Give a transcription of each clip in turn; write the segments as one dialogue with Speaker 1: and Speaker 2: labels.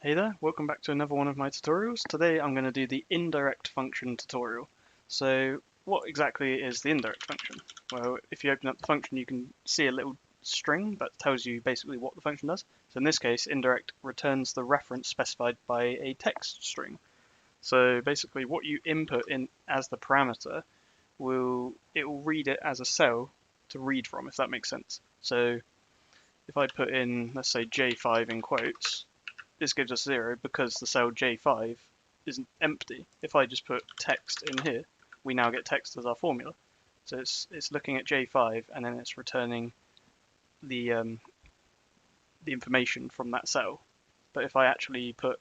Speaker 1: Hey there, welcome back to another one of my tutorials. Today I'm going to do the indirect function tutorial. So what exactly is the indirect function? Well, if you open up the function you can see a little string that tells you basically what the function does. So in this case, indirect returns the reference specified by a text string. So basically what you input in as the parameter will read it as a cell to read from, if that makes sense. So if I put in, let's say, J5 in quotes, this gives us 0 because the cell J5 isn't empty. If I just put text in here, we now get text as our formula. So it's looking at J5 and then it's returning the information from that cell. But if I actually put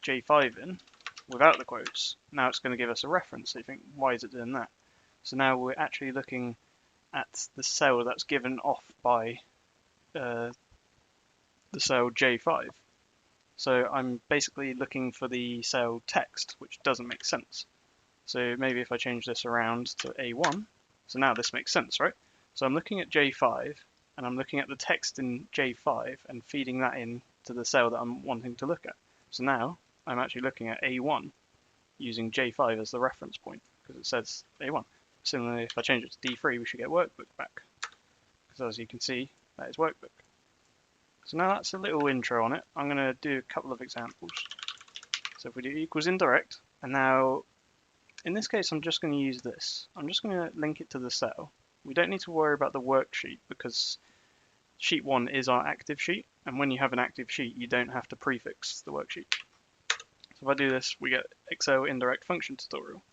Speaker 1: J5 in without the quotes, now it's going to give us a reference. So you think, why is it doing that? So now we're actually looking at the cell that's given off by the cell J5. So I'm basically looking for the cell text, which doesn't make sense. So maybe if I change this around to A1, so now this makes sense, right? So I'm looking at J5, and I'm looking at the text in J5 and feeding that in to the cell that I'm wanting to look at. So now I'm actually looking at A1 using J5 as the reference point, because it says A1. Similarly, if I change it to D3, we should get workbook back, because as you can see, that is workbook. So now that's a little intro on it. I'm going to do a couple of examples. So if we do equals indirect, and now in this case I'm just going to use this. I'm just going to link it to the cell. We don't need to worry about the worksheet because sheet 1 is our active sheet, and when you have an active sheet you don't have to prefix the worksheet. So if I do this, we get Excel indirect function tutorial.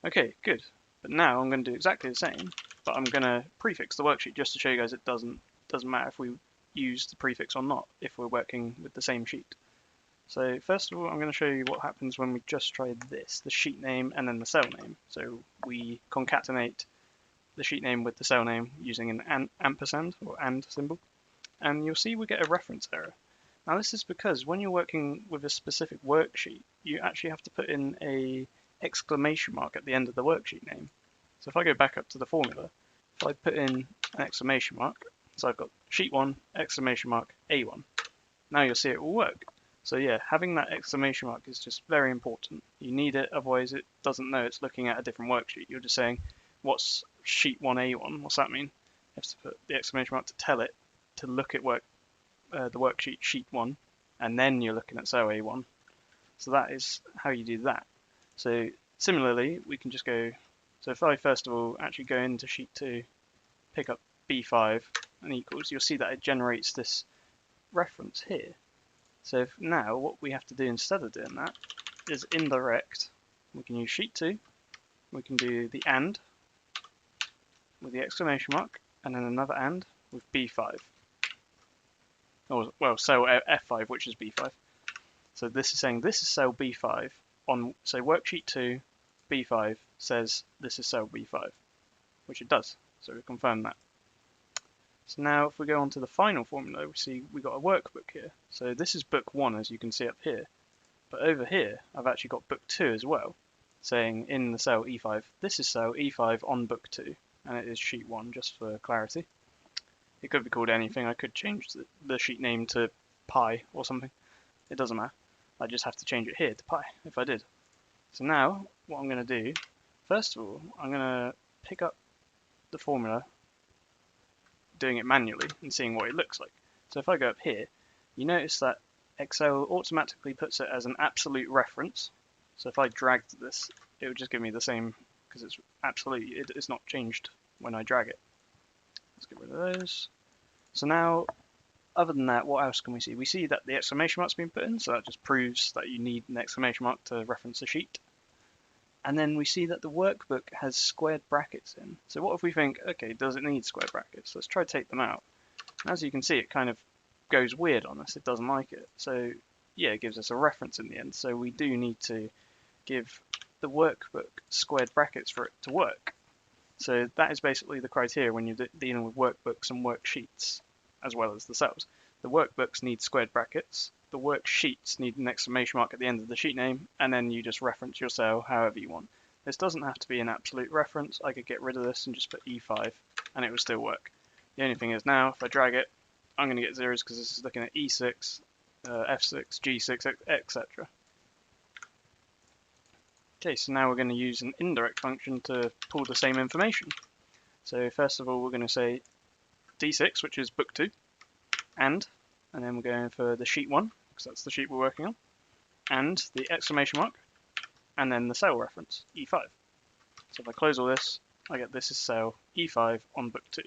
Speaker 1: Okay, good. But now I'm going to do exactly the same, but I'm going to prefix the worksheet just to show you guys it doesn't matter if we use the prefix or not if we're working with the same sheet. So first of all, I'm going to show you what happens when we just try this, the sheet name and then the cell name. So we concatenate the sheet name with the cell name using an ampersand or and symbol, and you'll see we get a reference error. Now this is because when you're working with a specific worksheet, you actually have to put in a exclamation mark at the end of the worksheet name. So if I go back up to the formula, if I put in an exclamation mark, so I've got sheet 1, exclamation mark, A1. Now you'll see it will work. So yeah, having that exclamation mark is just very important. You need it, otherwise it doesn't know it's looking at a different worksheet. You're just saying, what's sheet 1, A1? What's that mean? You have to put the exclamation mark to tell it to look at the worksheet sheet 1, and then you're looking at cell A1. So that is how you do that. So similarly, we can just go, so if I first of all actually go into sheet 2, pick up B5 and equals, you'll see that it generates this reference here. So if now what we have to do instead of doing that is indirect. We can use sheet 2, we can do the and with the exclamation mark, and then another and with B5. Or, well, cell F5, which is B5. So this is saying this is cell B5 on, so worksheet 2, B5 says this is cell B5, which it does. So we confirm that. So now if we go on to the final formula, we see we've got a workbook here. So this is book 1, as you can see up here. But over here, I've actually got book 2 as well, saying in the cell E5, this is cell E5 on book 2, and it is sheet 1, just for clarity. It could be called anything. I could change the sheet name to pi or something. It doesn't matter. I just have to change it here to pi, if I did. So now, what I'm going to do, first of all, I'm going to pick up the formula, doing it manually and seeing what it looks like. So if I go up here, you notice that Excel automatically puts it as an absolute reference. So if I dragged this, it would just give me the same, because it's absolute, it's not changed when I drag it. Let's get rid of those. So now, other than that, what else can we see? We see that the exclamation mark's been put in, so that just proves that you need an exclamation mark to reference a sheet. And then we see that the workbook has squared brackets in. So what if we think, okay, does it need square brackets? Let's try to take them out. And as you can see, it kind of goes weird on us. It doesn't like it. So yeah, it gives us a reference in the end. So we do need to give the workbook squared brackets for it to work. So that is basically the criteria when you're dealing with workbooks and worksheets, as well as the cells. The workbooks need squared brackets. The worksheets need an exclamation mark at the end of the sheet name, and then you just reference your cell however you want. This doesn't have to be an absolute reference. I could get rid of this and just put E5, and it would still work. The only thing is now, if I drag it, I'm going to get zeros because this is looking at E6, F6, G6, etc. Okay, so now we're going to use an indirect function to pull the same information. So first of all, we're going to say D6, which is book 2, and then we're going for the sheet 1, because that's the sheet we're working on, and the exclamation mark, and then the cell reference, E5. So if I close all this, I get this is cell E5 on book 2,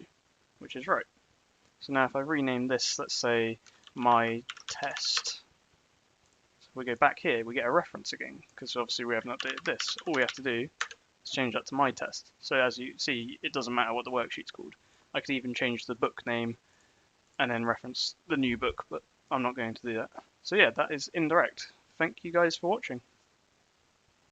Speaker 1: which is right. So now if I rename this, let's say my test, so we go back here, we get a reference again, because obviously we haven't updated this. All we have to do is change that to my test. So as you see, it doesn't matter what the worksheet's called. I could even change the book name and then reference the new book, but I'm not going to do that. So yeah, that is Indirect. Thank you guys for watching.